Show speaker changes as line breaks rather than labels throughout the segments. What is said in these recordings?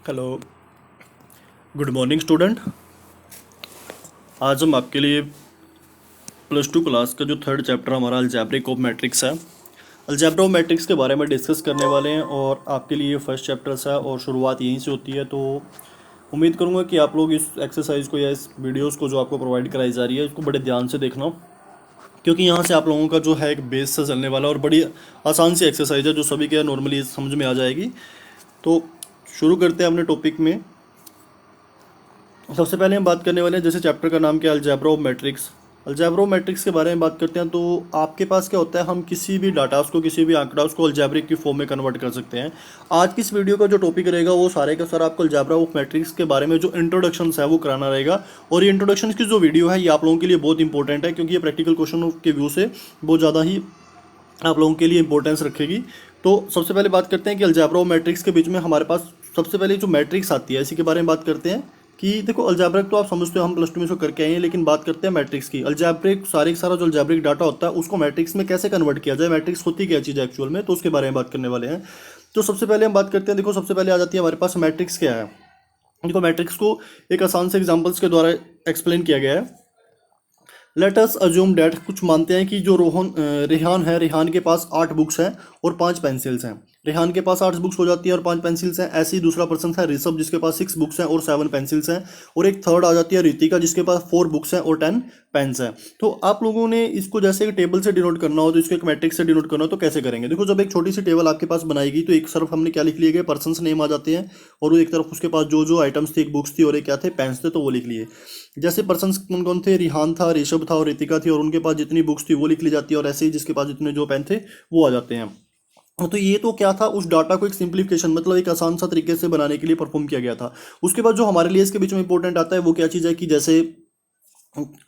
Hello, good morning student. आज हम आपके लिए +2 क्लास का जो थर्ड चैप्टर हमारा अलजेब्रिक ऑफ मैट्रिक्स है, अलजेब्रा ऑफ मैट्रिक्स के बारे में डिस्कस करने वाले हैं। और आपके लिए फर्स्ट चैप्टर्स है और शुरुआत यहीं से होती है। तो उम्मीद करूंगा कि आप लोग इस एक्सरसाइज को या इस वीडियोस को जो आपको प्रोवाइड कराई जा रही है इसको बड़े ध्यान से देखना, क्योंकि यहाँ से आप लोगों का जो है एक बेस से चलने वाला और बड़ी आसान सी एक्सरसाइज है जो सभी के नॉर्मली समझ में आ जाएगी। तो शुरू करते हैं अपने टॉपिक में। सबसे पहले हम बात करने वाले हैं, जैसे चैप्टर का नाम क्या है, algebra of matrix. Algebra of matrix के बारे में बात करते हैं। तो आपके पास क्या होता है, हम किसी भी डाटा को, किसी भी आंकड़ा उसको अलजेब्रिक की फॉर्म में कन्वर्ट कर सकते हैं। आज की इस वीडियो का जो टॉपिक रहेगा वो सारे का सारा आपको अलजेब्रा ऑफ मैट्रिक्स के बारे में जो इंट्रोडक्शन है वो कराना रहेगा। और ये इंट्रोडक्शन की जो वीडियो है ये आप लोगों के लिए बहुत इंपॉर्टेंट है, क्योंकि ये प्रैक्टिकल क्वेश्चन के व्यू से बहुत ज़्यादा ही आप लोगों के लिए इंपॉर्टेंस रखेगी। तो सबसे पहले बात करते हैं कि अलजेब्रा ऑफ मैट्रिक्स के बीच में हमारे पास सबसे पहले जो मैट्रिक्स आती है इसी के बारे में बात करते हैं। कि देखो, अलजेब्रिक तो आप समझते हो, हम +2 में इसको करके आए हैं, लेकिन बात करते हैं मैट्रिक्स की। अलजेब्रिक सारे का सारा जो अलजेब्रिक डाटा होता है उसको मैट्रिक्स में कैसे कन्वर्ट किया जाए, मैट्रिक्स होती क्या चीज़ है एक्चुअल में, तो उसके बारे में बात करने वाले हैं। तो सबसे पहले हम बात करते हैं, देखो सबसे पहले आ जाती है हमारे पास मैट्रिक्स क्या है। देखो, मैट्रिक्स को एक आसान से एग्जाम्पल्स के द्वारा एक्सप्लेन किया गया है। लेट अस अज्यूम डैट, कुछ मानते हैं कि जो रेहान है, रेहान के पास 8 बुक्स हैं और 5 पेंसिल्स हैं। रेहान के पास 8 बुक्स हो जाती है और 5 पेंसिल्स हैं। ऐसे ही दूसरा पर्सन है ऋषभ, जिसके पास 6 बुक्स हैं और 7 पेंसिल्स हैं। और एक थर्ड आ जाती है रितिका, जिसके पास 4 बुक्स हैं और 10 पेन्स हैं। तो आप लोगों ने इसको जैसे एक टेबल से डिनोट करना हो, तो इसको एक मैट्रिक्स से डिनोट करना हो तो कैसे करेंगे। देखो, जब एक छोटी सी टेबल आपके पास बनाएगी तो एक तरफ हमने क्या लिख लिए गए, पर्सनस नेम आ जाते हैं, और एक तरफ उसके पास जो जो आइटम्स थे, एक बुक्स थी और एक क्या थे, पेन्स थे, तो वो लिख लिए। जैसे पर्सन कौन कौन थे, रिहान था, ऋषभ था और रितिका थी, और उनके पास जितनी बुक्स थी वो लिख ली जाती है, और ऐसे ही जिसके पास जितने जो पेन थे वो आ जाते हैं। तो ये तो क्या था, उस डाटा को एक सिंप्लीफिकेशन, मतलब एक आसान सा तरीके से बनाने के लिए परफॉर्म किया गया था। उसके बाद जो हमारे लिए इसके बीच में इंपॉर्टेंट आता है वो क्या चीज़ है, कि जैसे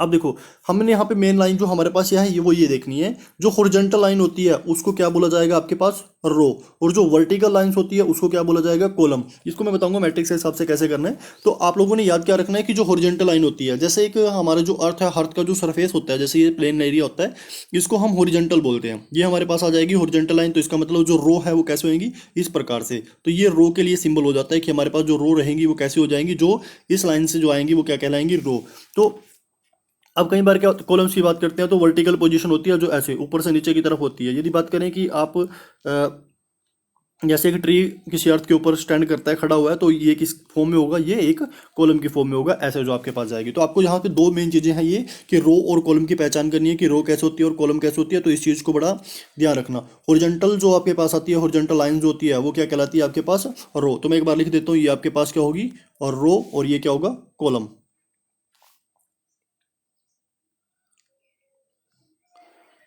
अब देखो, हमने यहाँ पे मेन लाइन जो हमारे पास यह है वो ये देखनी है, जो हॉरिजॉन्टल लाइन होती है उसको क्या बोला जाएगा आपके पास, रो। और जो वर्टिकल लाइंस होती है उसको क्या बोला जाएगा, कॉलम। इसको मैं बताऊंगा मैट्रिक्स के हिसाब से कैसे करना है। तो आप लोगों ने याद क्या रखना है कि जो हॉरिजॉन्टल लाइन होती है, जैसे एक हमारा जो अर्थ है, अर्थ का जो सरफेस होता है, जैसे ये प्लेन एरिया होता है, इसको हम हॉरिजॉन्टल बोलते हैं। ये हमारे पास आ जाएगी हॉरिजॉन्टल लाइन। तो इसका मतलब जो रो है वो कैसे होगी, इस प्रकार से। तो ये रो के लिए सिंबल हो जाता है कि हमारे पास जो रो रहेंगी वो कैसी हो जाएंगी, जो इस लाइन से जो आएंगी वो क्या कहलाएंगी, रो। तो अब कई बार क्या कॉलम्स की बात करते हैं तो वर्टिकल पोजीशन होती है जो ऐसे ऊपर से नीचे की तरफ होती है। यदि बात करें कि आप जैसे एक ट्री किसी अर्थ के ऊपर स्टैंड करता है, खड़ा हुआ है, तो ये किस फॉर्म में होगा, ये एक कॉलम की फॉर्म में होगा, ऐसे जो आपके पास जाएगी। तो आपको यहाँ पे दो मेन चीज़ें हैं ये, कि रो और कॉलम की पहचान करनी है, कि रो कैसे होती है और कॉलम कैसे होती है। तो इस चीज़ को बड़ा ध्यान रखना। हॉरिजॉन्टल जो आपके पास आती है, हॉरिजॉन्टल लाइन जो होती है वो क्या कहलाती है आपके पास, रो। तो मैं एक बार लिख देता हूँ, ये आपके पास क्या होगी, और रो, और ये क्या होगा, कॉलम।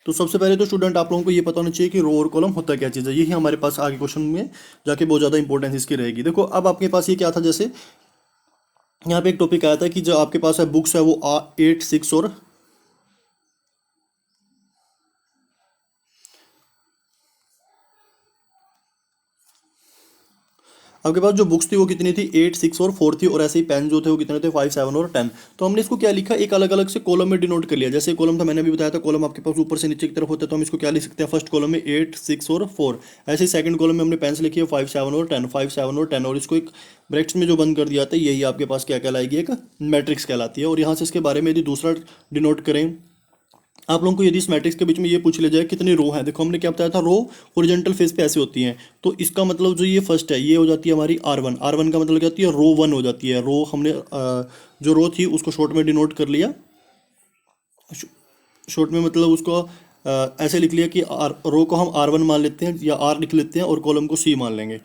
तो सबसे पहले तो स्टूडेंट आप लोगों को ये पता होना चाहिए कि रो और कॉलम होता क्या चीज़ है। यही हमारे पास आगे क्वेश्चन में जाके बहुत ज़्यादा इंपॉर्टेंस इसकी रहेगी। देखो, अब आपके पास ये क्या था, जैसे यहाँ पे एक टॉपिक आया था कि जो आपके पास है बुक्स है वो 8, 6 और आपके पास जो बुक्स थी वो कितनी थी, 8, 6 और 4 थी। और ऐसे ही पेन जो थे वो कितने थे, 5, 7 और 10। तो हमने इसको क्या लिखा, एक अलग अलग से कॉलम में डिनोट कर लिया। जैसे कॉलम था, मैंने अभी बताया था, कॉलम आपके पास ऊपर से नीचे की तरफ होता है, तो हम इसको क्या लिख सकते हैं, फर्स्ट कॉलम में 8, 6 और 4। ऐसे ही सेकंड कॉलम में हमने पेन से लिखी है 5, 7 और 10, 5, 7 और 10, और इसको एक ब्रैकेट्स में जो बंद कर दिया था, यही आपके पास क्या कहलाएगी, एक मैट्रिक्स कहलाती है। और यहाँ से इसके बारे में यदि दूसरा डिनोट करें, आप लोगों को यदि इस मैट्रिक्स के बीच में ये पूछ लिया जाए कितनी रो है, देखो हमने क्या बताया था, रो हॉरिजॉन्टल फेस पे ऐसे होती हैं। तो इसका मतलब जो ये फर्स्ट है ये हो जाती है हमारी R1। R1 का मतलब क्या होती है, रो 1 हो जाती है। रो हमने जो रो थी उसको शॉर्ट में डिनोट कर लिया। शॉर्ट में मतलब उसको ऐसे लिख लिया कि रो को हम R1 मान लेते हैं, या R लिख लेते हैं, और कॉलम को C मान लेंगे।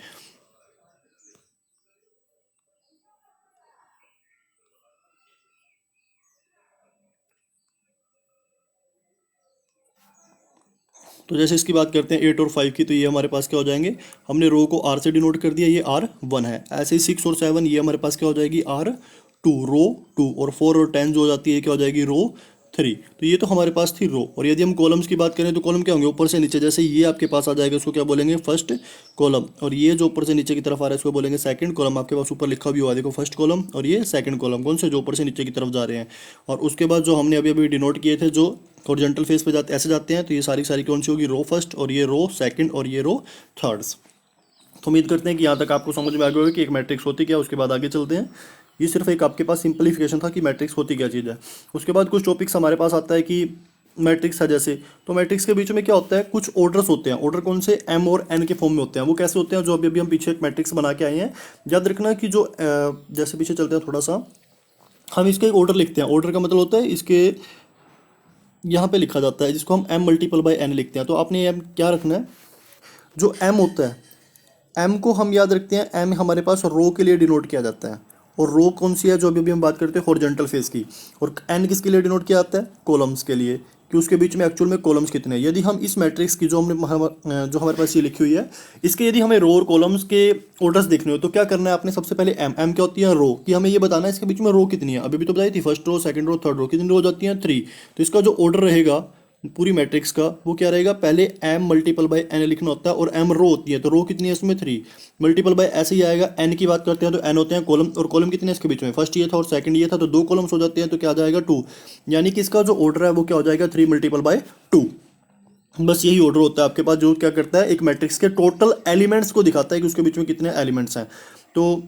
तो जैसे इसकी बात करते हैं 8 और 5 की, तो ये हमारे पास क्या हो जाएंगे, हमने रो को R से डिनोट कर दिया, ये R1 है। ऐसे ही 6 और 7 ये हमारे पास क्या हो जाएगी, R2, रो 2। और 4 और 10 जो हो जाती है क्या हो जाएगी, रो 3। तो ये तो हमारे पास थी रो। और यदि हम कॉलम्स की बात करें तो कॉलम क्या होंगे, ऊपर से नीचे। जैसे ये आपके पास आ जाएगा, उसको क्या बोलेंगे, फर्स्ट कॉलम। और ये जो ऊपर से नीचे की तरफ आ रहा है इसको बोलेंगे सेकंड कॉलम। आपके पास ऊपर लिखा भी हुआ है, देखो, फर्स्ट कॉलम और ये सेकंड कॉलम, कौन से, जो ऊपर से नीचे की तरफ जा रहे हैं। और उसके बाद जो हमने अभी अभी डिनोट किए थे, जो हॉरिजॉन्टल फेस पे जाते ऐसे जाते हैं, तो ये सारी सारी कौन सी होगी, रो फर्स्ट, और ये रो सेकंड, और ये रो थर्ड्स। तो उम्मीद करते हैं कि यहाँ तक आपको समझ में आ गया होगा कि एक मैट्रिक्स होती क्या है। उसके बाद आगे चलते हैं। ये सिर्फ एक आपके पास सिंपलीफिकेशन था कि मैट्रिक्स होती क्या चीज़ है। उसके बाद कुछ टॉपिक्स हमारे पास आता है कि मैट्रिक्स है जैसे, तो मैट्रिक्स के बीच में क्या होता है, कुछ ऑर्डर्स होते हैं। ऑर्डर कौन से, एम और एन के फॉर्म में होते हैं। वो कैसे होते हैं, जो अभी अभी हम पीछे एक मैट्रिक्स बना के आए हैं। याद रखना कि जो जैसे पीछे चलते हैं थोड़ा सा, हम इसका एक ऑर्डर लिखते हैं। ऑर्डर का मतलब होता है इसके यहाँ पे लिखा जाता है, जिसको हम एम मल्टीपल बाई एन लिखते हैं। तो आपने एम क्या रखना है, जो एम होता है, एम को हम याद रखते हैं, एम हमारे पास रो के लिए डिनोट किया जाता है। और रो कौन सी है, जो अभी अभी हम बात करते हैं हॉरिजॉन्टल फेस की। और एन किसके लिए डिनोट किया जाता है, कॉलम्स के लिए, कि उसके बीच में एक्चुअल में कॉलम्स कितने हैं। यदि हम इस मैट्रिक्स की जो हमारे पास ये लिखी हुई है, इसके यदि हमें रो और कॉलम्स के ऑर्डर्स देखने हो तो क्या करना है आपने, सबसे पहले एम क्या होती है, रो, कि हमें ये बताना है इसके बीच में रो कितनी है। अभी भी तो बताई थी, first row, second row, third row, कितनी रो हो जाती है, 3। तो इसका जो ऑर्डर रहेगा पूरी मैट्रिक्स का, वो क्या रहेगा, पहले एम मल्टीपल बाय एन लिखना होता है। और एम रो होती है, तो रो कितनी है इसमें, 3, मल्टीपल बाय ऐसे ही आएगा। एन की बात करते हैं तो एन होते हैं कॉलम, और कॉलम कितने हैं इसके बीच में, फर्स्ट ये था और सेकंड ये था, तो 2 कॉलम्स हो जाते हैं, तो क्या आ जाएगा, 2। यानी कि इसका जो ऑर्डर है वो क्या हो जाएगा, 3 मल्टीपल बाय 2। बस यही ऑर्डर होता है आपके पास, जो क्या करता है एक मैट्रिक्स के टोटल एलिमेंट्स को दिखाता है कि उसके बीच में कितने एलिमेंट्स हैं। तो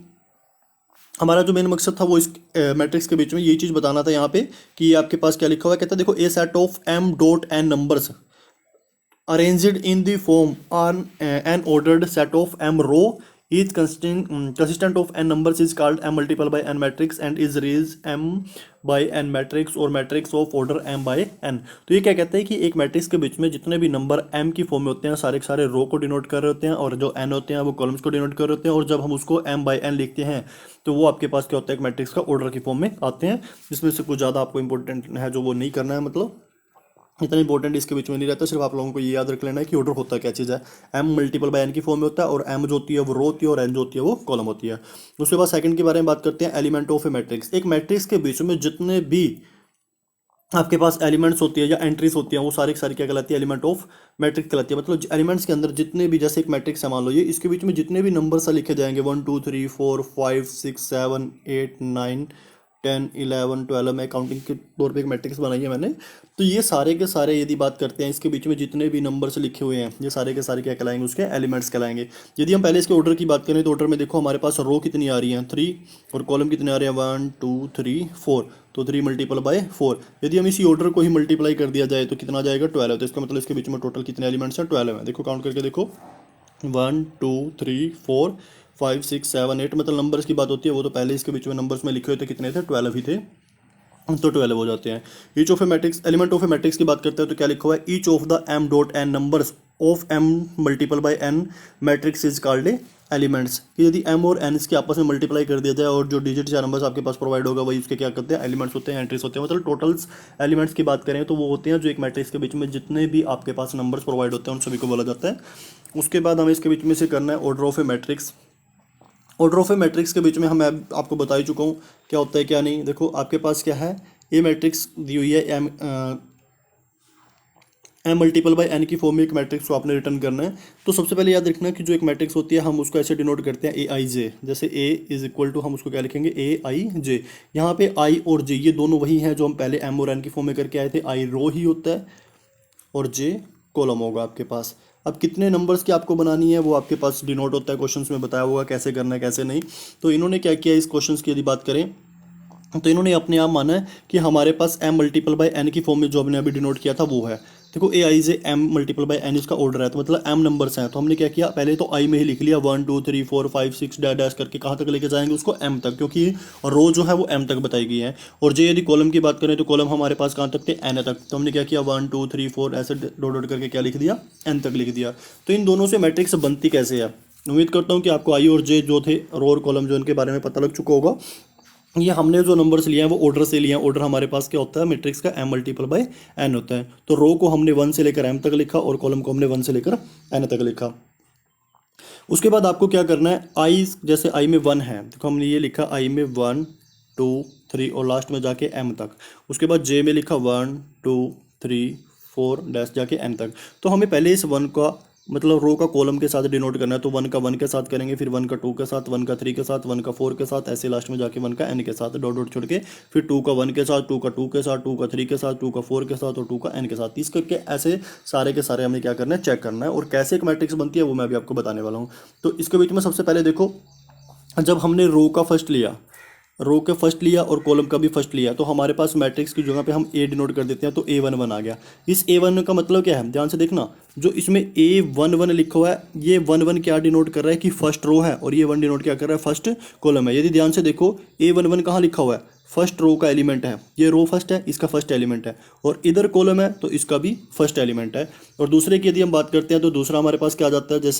हमारा जो मेन मकसद था वो इस मैट्रिक्स के बीच में यही चीज़ बताना था यहाँ पे, कि आपके पास क्या लिखा हुआ है। कहता है देखो, a set of M dot N numbers arranged in the form on an ordered set of m row each consistent of n numbers is called m multiple by n matrix and is raised m by n matrix और matrix of order m by n। तो ये क्या कहता है कि एक matrix के बीच में जितने भी नंबर m की फॉर्म में होते हैं, सारे के सारे रो को डिनोट कर रहे होते हैं, और जो n होते हैं वो कॉलम्स को डिनोट कर रहे होते हैं। और जब हम उसको m by n लिखते हैं तो वो आपके पास क्या होता है, एक मैट्रिक्स का ऑर्डर की फॉर्म में आते हैं। जिसमें से कुछ ज़्यादा आपको इंपॉर्टेंट है जो वो नहीं करना है, मतलब इतना इंपॉर्टेंट इसके बीच में नहीं रहता। सिर्फ आप लोगों को ये याद रख लेना है कि ऑर्डर होता क्या चीज़ है। एम मल्टीपल बाय एन की फॉर्म में होता है, और एम जो होती है वो रो होती है, और एन जो होती है वो कॉलम होती है। उसके बाद सेकंड के बारे में बात करते हैं, एलिमेंट ऑफ ए मैट्रिक्स। एक मैट्रिक्स के बीच में जितने भी आपके पास एलिमेंट्स होती है या एंट्रीज होती हैं, वो सारी की सारी क्या कहलाती है, एलिमेंट ऑफ मैट्रिक्स कहलाती है। मतलब एलिमेंट्स के अंदर जितने भी, जैसे एक मैट्रिक्स है मान लो ये, इसके बीच में जितने भी नंबर से लिखे जाएंगे 1 2 3 4 5 6 7 8 9 10 11 12, मैं काउंटिंग के तौर पे एक मैट्रिक्स बनाई है मैंने। तो ये सारे के सारे यदि बात करते हैं, इसके बीच में जितने भी नंबर्स लिखे हुए हैं, ये सारे के सारे क्या कहलाएंगे, उसके एलिमेंट्स कहलाएंगे। यदि हम पहले इसके ऑर्डर की बात करें तो ऑर्डर में देखो हमारे पास रो कितनी आ रही हैं, 3, और कॉलम कितने आ रहे हैं, 1 2 3 4, तो 3 मल्टीपल बाय 4। यदि हम इसी ऑर्डर को ही मल्टीप्लाई कर दिया जाए तो कितना आ जाएगा, 12। तो इसका मतलब इसके बीच में टोटल कितने एलिमेंट्स हैं, 12 है। देखो काउंट करके देखो, 1 2 3 4 5 6 7 8, मतलब नंबर्स की बात होती है वो तो पहले इसके बीच में नंबर्स में लिखे हुए थे, कितने थे, 12 ही थे, तो 12 हो जाते हैं। Each of a matrix, element of a matrix की बात करते हैं तो क्या लिखा हुआ है, each of the M dot N numbers of M multiple by N matrix is called a elements. कि यदि एम और एन इसके आपस में मल्टीप्लाई कर दिया जाए और जो डिजिट या नंबर्स आपके पास प्रोवाइड होगा वही उसके क्या करते हैं, एलिमेंट्स होते हैं, एंट्रीज होते हैं। मतलब टोटल्स एलिमेंट्स की बात करें तो वो होते हैं जो एक मैट्रिक्स के बीच में जितने भी आपके पास नंबर्स प्रोवाइड होते हैं उन सभी को बोला जाता है। उसके बाद हमें इसके बीच में से करना है order of a matrix. Order of a matrix के बीच में हम आपको बता ही चुका हूँ क्या होता है क्या नहीं। देखो आपके पास क्या है, ए मैट्रिक्स दी हुई है, एम मल्टीपल बाय एन की फॉर्म में एक मैट्रिक्स को आपने रिटर्न करना है। तो सबसे पहले याद रखना कि जो एक मैट्रिक्स होती है हम उसको ऐसे डिनोट करते हैं ए आई जे। जैसे ए इज इक्वल टू, हम उसको क्या लिखेंगे, ए आई जे। यहाँ पे आई और जे ये दोनों वही हैं जो हम पहले एम और एन की फॉर्म में करके आए थे। आई रो ही होता है और जे कॉलम होगा आपके पास। अब कितने नंबर्स की आपको बनानी है वो आपके पास डिनोट होता है, क्वेश्चंस में बताया होगा कैसे करना है कैसे नहीं। तो इन्होंने क्या किया, इस क्वेश्चंस की यदि बात करें तो इन्होंने अपने आप माना है कि हमारे पास एम मल्टीपल बाय एन की फॉर्म में जो हमने अभी डिनोट किया था वो है। देखो ए आई जे एम मल्टीपल बाय एन इसका ऑर्डर है, तो मतलब एम नंबर्स हैं। तो हमने क्या किया, पहले तो आई में ही लिख लिया 1 2 3 4 5 6 डैश डैश करके, कहाँ तक लेके जाएंगे उसको, एम तक, क्योंकि रो जो है वो एम तक बताई गई है। और जे यदि कॉलम की बात करें तो कॉलम हमारे पास कहाँ तक थे, एन तक। तो हमने क्या किया, 1 2 3 4 ऐसे डॉट डॉट करके क्या लिख दिया, एन तक लिख दिया। तो इन दोनों से मैट्रिक्स बनती कैसे है, उम्मीद करता हूँ कि आपको आई और जे जो थे, रो और कॉलम जो इनके बारे में पता लग चुका होगा। ये हमने जो नंबर्स लिए हैं वो ऑर्डर से लिए हैं। ऑर्डर हमारे पास क्या होता है, मैट्रिक्स का एम मल्टीपल बाय एन होता है। तो रो को हमने 1 से लेकर एम तक लिखा और कॉलम को हमने 1 से लेकर एन तक लिखा। उसके बाद आपको क्या करना है, आई जैसे आई में 1 है, देखो हमने ये लिखा आई में 1 2 3 और लास्ट में जाके एम तक। उसके बाद जे में लिखा 1 2 3 4 डैश जाके एन तक। तो हमें पहले इस 1 का मतलब रो का कॉलम के साथ डिनोट करना है तो 1 का 1 के साथ करेंगे, फिर 1 का 2 के साथ, 1 का 3 के साथ, 1 का 4 के साथ, ऐसे लास्ट में जाके 1 का n के साथ डॉट डॉट छोड़ के, फिर 2 का 1 के साथ, 2 का 2 के साथ, 2 का 3 के साथ, 2 का 4 के साथ और 2 का n के साथ। इस करके ऐसे सारे के सारे हमें क्या करना है, चेक करना है। और कैसे एक मैट्रिक्स बनती है वो मैं अभी आपको बताने वाला हूँ। तो इसके बीच में सबसे पहले देखो, जब हमने रो का फर्स्ट लिया, रो के फर्स्ट लिया और कॉलम का भी फर्स्ट लिया, तो हमारे पास मैट्रिक्स की जगह पे हम ए डिनोट कर देते हैं, तो A11 आ गया। इस A11 का मतलब क्या है, ध्यान से देखना, जो इसमें A11 लिखा हुआ है, ये 11 क्या डिनोट कर रहा है कि फर्स्ट रो है, और ये 1 डिनोट क्या कर रहा है, फर्स्ट कॉलम है। यदि ध्यान से देखो A11 कहाँ लिखा हुआ है, फर्स्ट रो का एलिमेंट है, ये रो फर्स्ट है, इसका फर्स्ट एलिमेंट है, और इधर कॉलम है तो इसका भी फर्स्ट एलिमेंट है। और दूसरे की यदि हम बात करते हैं तो दूसरा हमारे पास क्या आ जाता है, जैसे